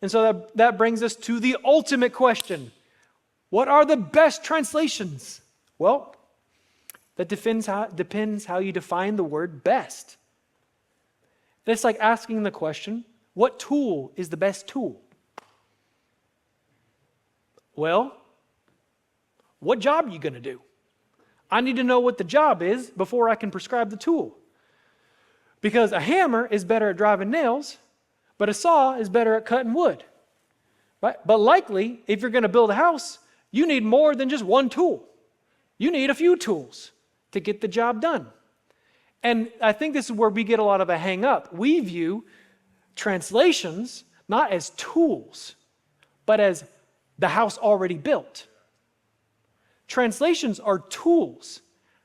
And so that brings us to the ultimate question. What are the best translations? Well, that depends how you define the word best. And it's like asking the question, what tool is the best tool? Well, what job are you going to do? I need to know what the job is before I can prescribe the tool. Because a hammer is better at driving nails, but a saw is better at cutting wood. Right? But likely, if you're going to build a house, you need more than just one tool. You need a few tools to get the job done. And I think this is where we get a lot of a hang up. We view translations not as tools, but as the house already built. Translations are tools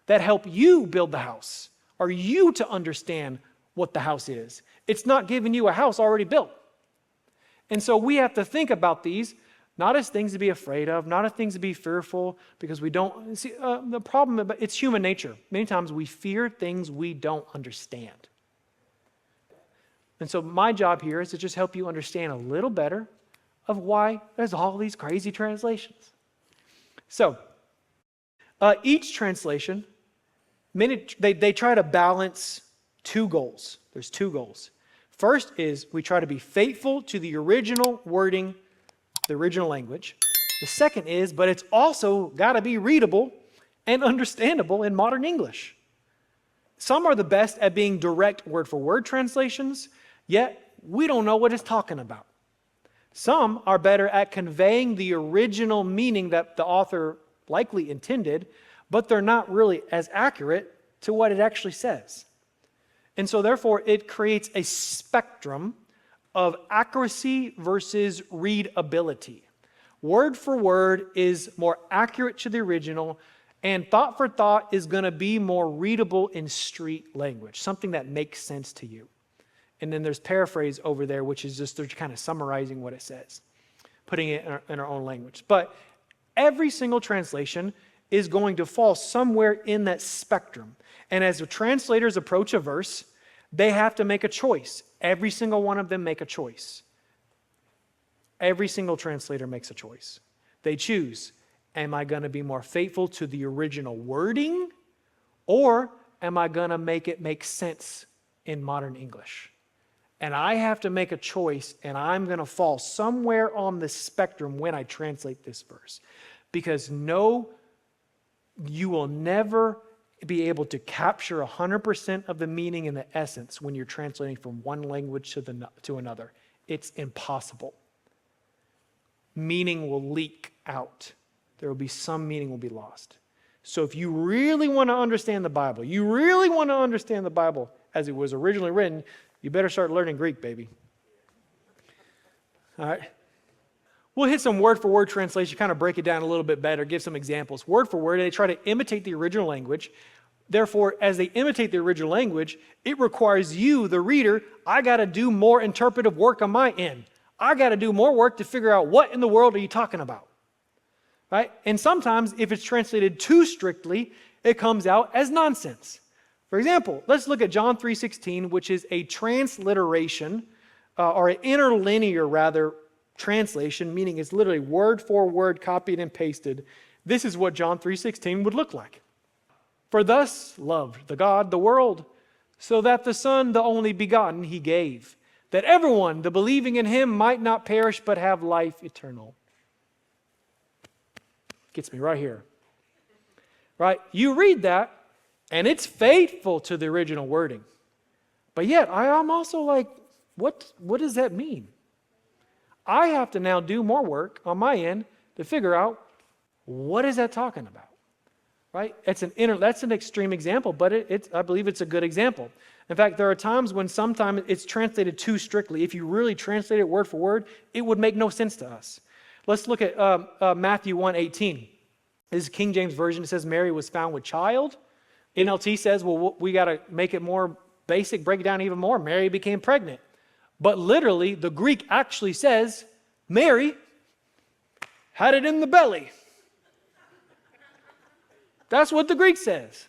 that help you build the house, or you to understand what the house is. It's not giving you a house already built. And so we have to think about these not as things to be afraid of, not as things to be fearful, because we don't see the problem. It's human nature. Many times we fear things we don't understand. And so my job here is to just help you understand a little better of why there's all these crazy translations. So each translation, they try to balance two goals. There's two goals. First is we try to be faithful to the original wording, the original language. The second is, but it's also got to be readable and understandable in modern English. Some are the best at being direct word-for-word translations, yet we don't know what it's talking about. Some are better at conveying the original meaning that the author likely intended, but they're not really as accurate to what it actually says. And so therefore, it creates a spectrum of accuracy versus readability. Word for word is more accurate to the original, and thought for thought is going to be more readable in street language, something that makes sense to you. And then there's paraphrase over there, which is just they're kind of summarizing what it says, putting it in our own language. But every single translation is going to fall somewhere in that spectrum. And as the translators approach a verse, they have to make a choice. Every single one of them make a choice. Every single translator makes a choice. They choose, am I going to be more faithful to the original wording, or am I going to make it make sense in modern English? And I have to make a choice, and I'm going to fall somewhere on the spectrum when I translate this verse. Because no, you will never be able to capture 100% of the meaning and the essence when you're translating from one language to another. It's impossible. Meaning will leak out. There will be some meaning will be lost. So if you really want to understand the Bible, as it was originally written, you better start learning Greek, baby. All right. We'll hit some word-for-word translation, kind of break it down a little bit better, give some examples. Word for word, they try to imitate the original language. Therefore, as they imitate the original language, it requires you, the reader, I got to do more interpretive work on my end. I got to do more work to figure out what in the world are you talking about. Right? And sometimes, if it's translated too strictly, it comes out as nonsense. For example, let's look at John 3:16, which is a transliteration, or an interlinear, rather, translation, meaning it's literally word for word copied and pasted. This is what John 3:16 would look like. For thus loved the God the world, so that the Son, the only begotten, he gave, that everyone, the believing in him, might not perish but have life eternal. Gets me right here. Right? You read that, and it's faithful to the original wording. But yet, I'm also like, what does that mean? I have to now do more work on my end to figure out what is that talking about, right? That's an extreme example, but I believe it's a good example. In fact, there are times when sometimes it's translated too strictly. If you really translate it word for word, it would make no sense to us. Let's look at Matthew 1:18. This is King James Version. It says Mary was found with child. NLT says, well, we got to make it more basic, break it down even more. Mary became pregnant. But literally, the Greek actually says, Mary had it in the belly. That's what the Greek says.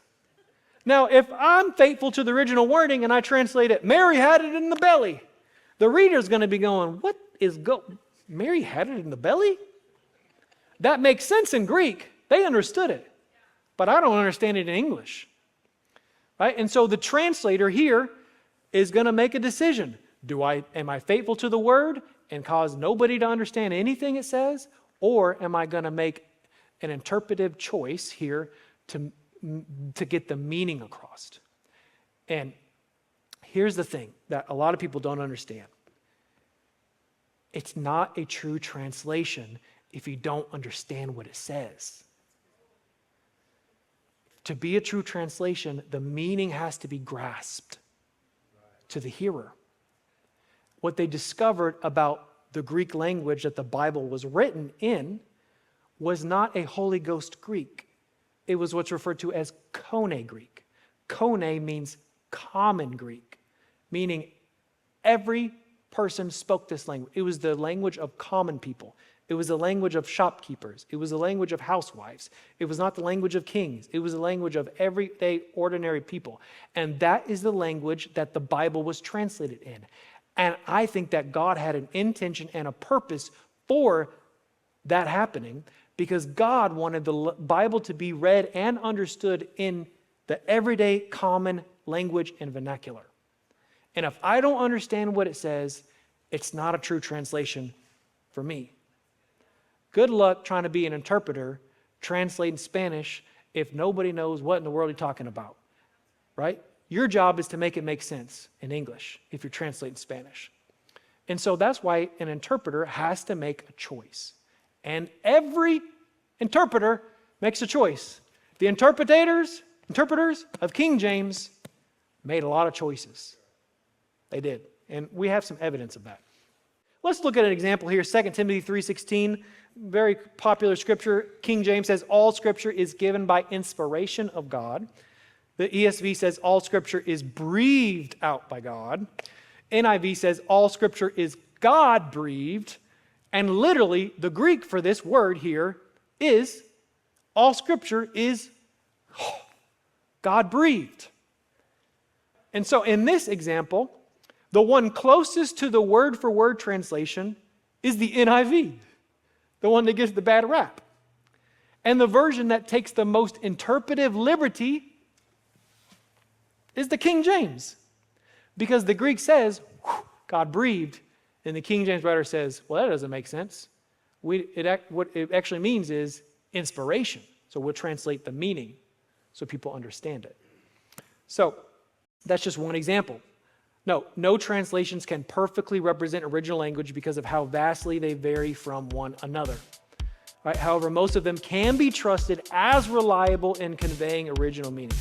Now, if I'm faithful to the original wording and I translate it, Mary had it in the belly, the reader's going to be going, Mary had it in the belly? That makes sense in Greek. They understood it. But I don't understand it in English. Right? And so the translator here is going to make a decision. Am I faithful to the word and cause nobody to understand anything it says? Or am I going to make an interpretive choice here to get the meaning across? And here's the thing that a lot of people don't understand. It's not a true translation if you don't understand what it says. To be a true translation, the meaning has to be grasped to the hearer. What they discovered about the Greek language that the Bible was written in was not a Holy Ghost Greek. It was what's referred to as Koine Greek. Koine means common Greek, meaning every person spoke this language. It was the language of common people. It was the language of shopkeepers. It was the language of housewives. It was not the language of kings. It was the language of everyday, ordinary people. And that is the language that the Bible was translated in. And I think that God had an intention and a purpose for that happening, because God wanted the Bible to be read and understood in the everyday common language and vernacular. And if I don't understand what it says, it's not a true translation for me. Good luck trying to be an interpreter translating Spanish if nobody knows what in the world you're talking about, right? Your job is to make it make sense in English if you're translating Spanish. And so that's why an interpreter has to make a choice. And every interpreter makes a choice. The interpreters of King James made a lot of choices. They did. And we have some evidence of that. Let's look at an example here, 2 Timothy 3:16, very popular scripture. King James says, all scripture is given by inspiration of God. The ESV says all scripture is breathed out by God. NIV says all scripture is God-breathed. And literally, the Greek for this word here is all scripture is God-breathed. And so in this example, the one closest to the word-for-word translation is the NIV, the one that gives the bad rap. And the version that takes the most interpretive liberty is the King James. Because the Greek says, God breathed, and the King James writer says, well, that doesn't make sense. What it actually means is inspiration. So we'll translate the meaning so people understand it. So that's just one example. No translations can perfectly represent original language because of how vastly they vary from one another. Right? However, most of them can be trusted as reliable in conveying original meaning.